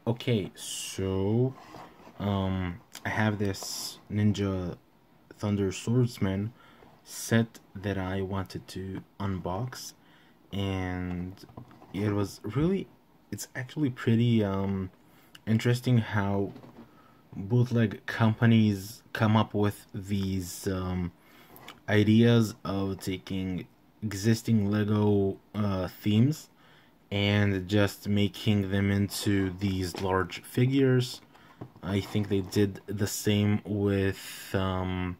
Okay, so I have this Ninja Thunder Swordsman set that I wanted to unbox, and it's actually pretty interesting how bootleg companies come up with these ideas of taking existing Lego themes and just making them into these large figures. I think they did the same with some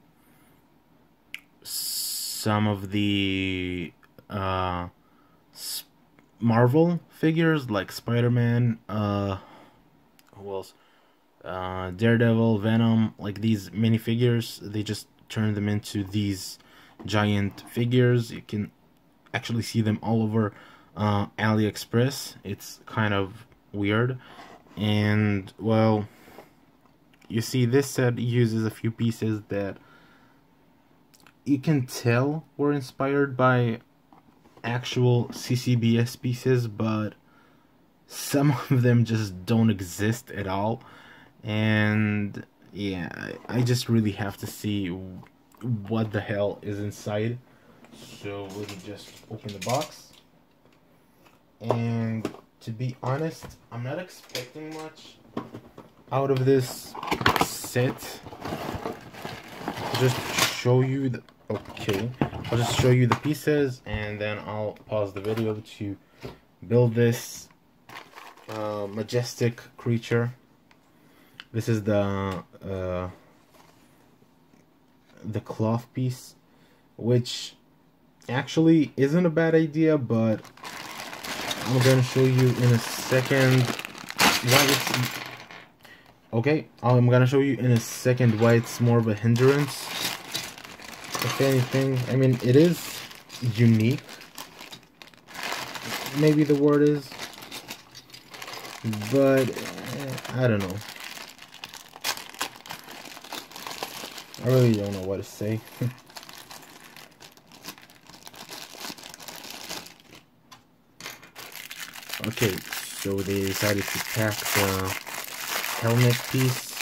of the Marvel figures like Spider-Man, who else? Daredevil, Venom, like these minifigures. They just turn them into these giant figures. You can actually see them all over AliExpress. It's kind of weird. And, well, you see this set uses a few pieces that you can tell were inspired by actual CCBS pieces, but some of them just don't exist at all. And yeah, I just really have to see what the hell is inside. So let me just open the box. And to be honest, I'm not expecting much out of this set. I'll just show you the I'll just show you the pieces, and then I'll pause the video to build this majestic creature. This is the cloth piece, which actually isn't a bad idea, but I'm gonna show you in a second why it's I'm gonna show you in a second why it's more of a hindrance. If anything, I mean, it is unique. Maybe the word is, but I don't know. I really don't know what to say. Okay, so they decided to pack the helmet piece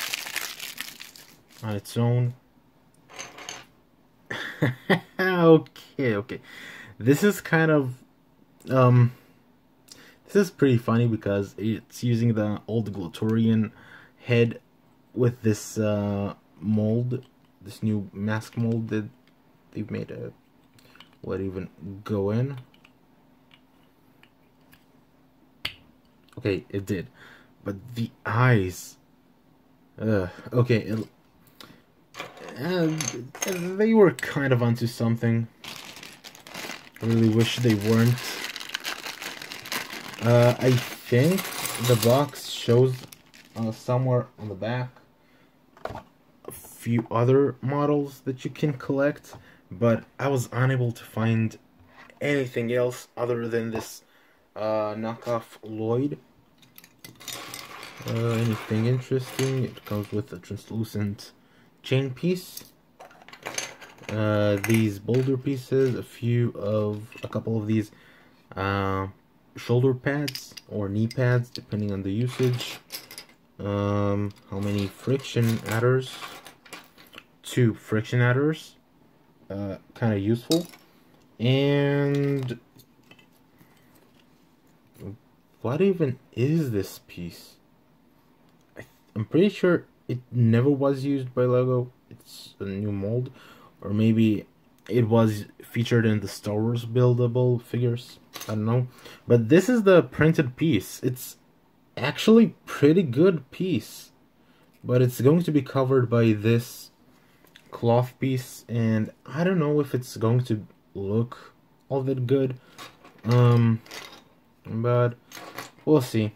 on its own. Okay. This is kind of this is pretty funny because it's using the old Glotorian head with this mold, this new mask mold that they've made what even go in. Okay, it did, but the eyes. Okay, they were kind of onto something. I really wish they weren't. I think the box shows somewhere on the back a few other models that you can collect, but I was unable to find anything else other than this knockoff Lloyd. Anything interesting? It comes with a translucent chain piece. These boulder pieces, a couple of these shoulder pads or knee pads, depending on the usage. How many friction adders? 2 friction adders. Kind of useful. And what even is this piece? I'm pretty sure it never was used by Lego. It's a new mold, or maybe it was featured in the Star Wars buildable figures. I don't know. But this is the printed piece. It's actually pretty good piece, but it's going to be covered by this cloth piece, and I don't know if it's going to look all that good. But we'll see.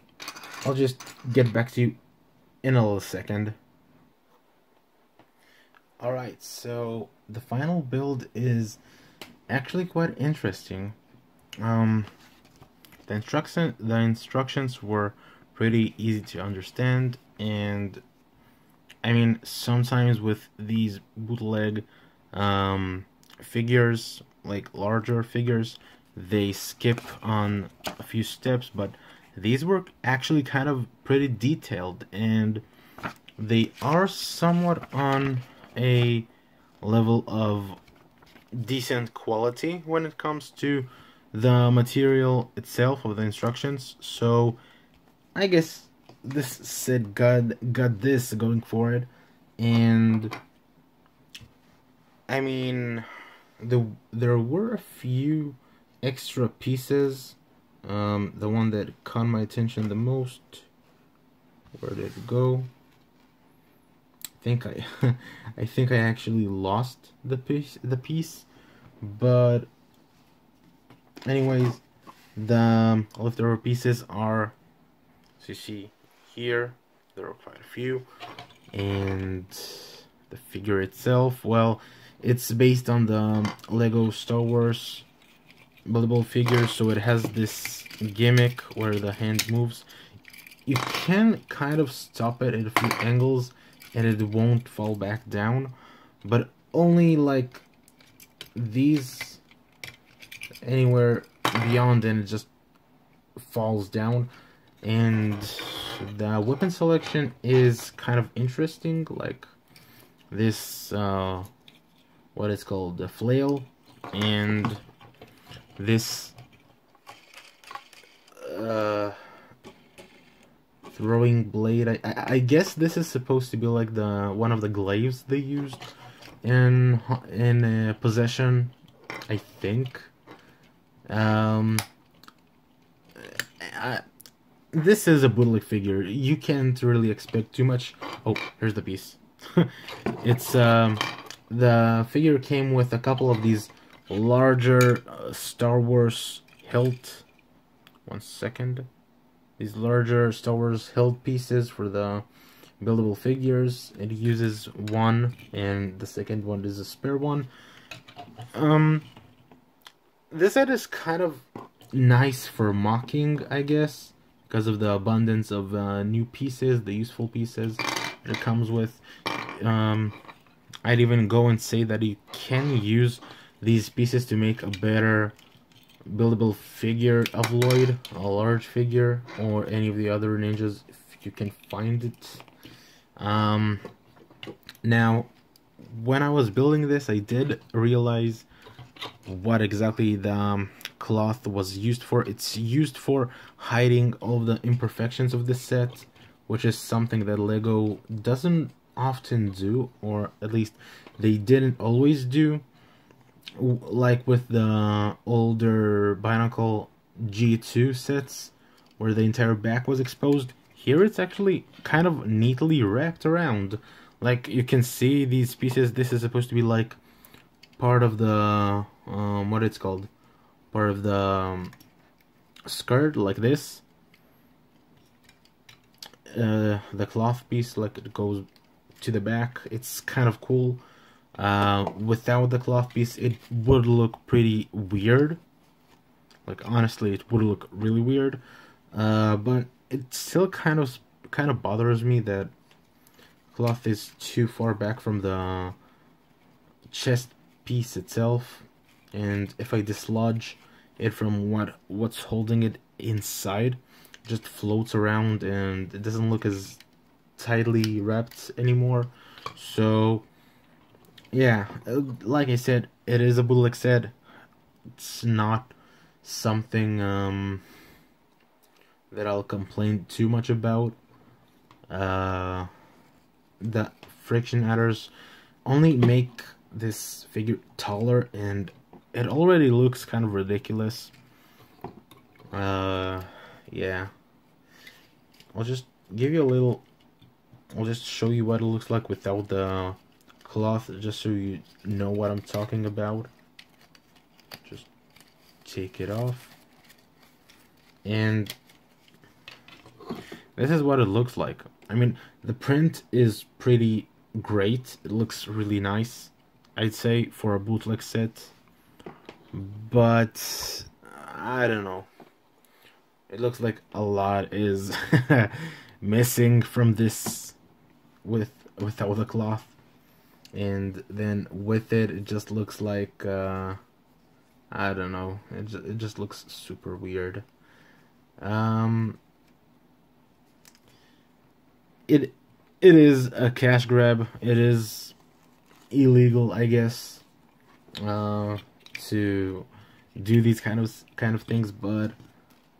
I'll just get back to you in a little second. Alright, so the final build is actually quite interesting. The instructions were pretty easy to understand, and I mean, sometimes with these bootleg figures, like larger figures, they skip on a few steps, but these were actually kind of pretty detailed, and they are somewhat on a level of decent quality when it comes to the material itself of the instructions. So I guess this set got this going for it. And I mean, there were a few extra pieces. The one that caught my attention the most, where did it go? I think I actually lost the piece, but anyways, the leftover pieces are, as you see here, there are quite a few, and the figure itself, well, it's based on the Lego Star Wars buildable figure, so it has this gimmick where the hand moves. You can kind of stop it at a few angles and it won't fall back down, but only like these, anywhere beyond, and it just falls down. And the weapon selection is kind of interesting, like this what is called the flail, and this throwing blade. I guess this is supposed to be like the one of the glaives they used in Possession, I think. This is a bootleg figure. You can't really expect too much. Oh, here's the piece. It's the figure came with a couple of these larger Star Wars hilt. One second. These larger Star Wars hilt pieces for the buildable figures. It uses one, and the second one is a spare one. This set is kind of nice for mocking, I guess, because of the abundance of new pieces, the useful pieces that it comes with. I'd even go and say that you can use these pieces to make a better buildable figure of Lloyd, a large figure, or any of the other ninjas if you can find it. Now, when I was building this, I did realize what exactly the cloth was used for. It's used for hiding all of the imperfections of the set, which is something that Lego doesn't often do, or at least they didn't always do. Like with the older Binacle G2 sets, where the entire back was exposed. Here it's actually kind of neatly wrapped around. Like, you can see these pieces. This is supposed to be like part of the what it's called, part of the skirt, like this. The cloth piece, like, it goes to the back. It's kind of cool. Without the cloth piece, it would look pretty weird. Like, honestly, it would look really weird. But it still kind of bothers me that cloth is too far back from the chest piece itself, and if I dislodge it from what's holding it inside, it just floats around and it doesn't look as tightly wrapped anymore. So yeah, like I said, it is a bootleg set. It's not something that I'll complain too much about. The friction adders only make this figure taller, and it already looks kind of ridiculous. Yeah. I'll just give you a little... I'll just show you what it looks like without the cloth, just so you know what I'm talking about. Just take it off. And this is what it looks like. I mean, the print is pretty great. It looks really nice, I'd say, for a bootleg set. But I don't know. It looks like a lot is missing from this without the cloth. And then with it, it just looks like I don't know. It just looks super weird. it it is a cash grab. It is illegal, I guess, to do these kind of things, but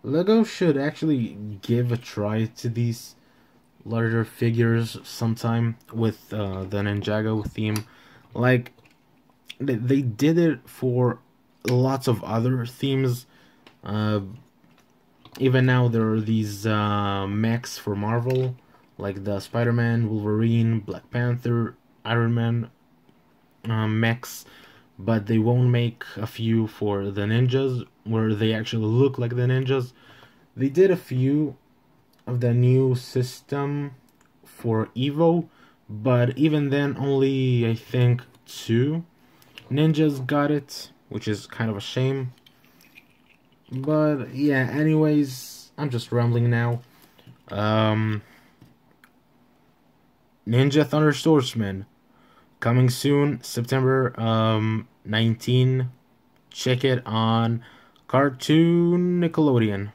Lego should actually give a try to these larger figures sometime with the Ninjago theme. Like they did it for lots of other themes. Uh, Even now there are these mechs for Marvel, like the Spider-Man, Wolverine, Black Panther, Iron Man mechs, but they won't make a few for the ninjas where they actually look like the ninjas. They did a few of the new system for Evo, but even then only I think 2 ninjas got it, which is kind of a shame. But yeah, anyways, I'm just rambling now. Ninja Thunder Swordsman coming soon, September 19. Check it on Cartoon Nickelodeon.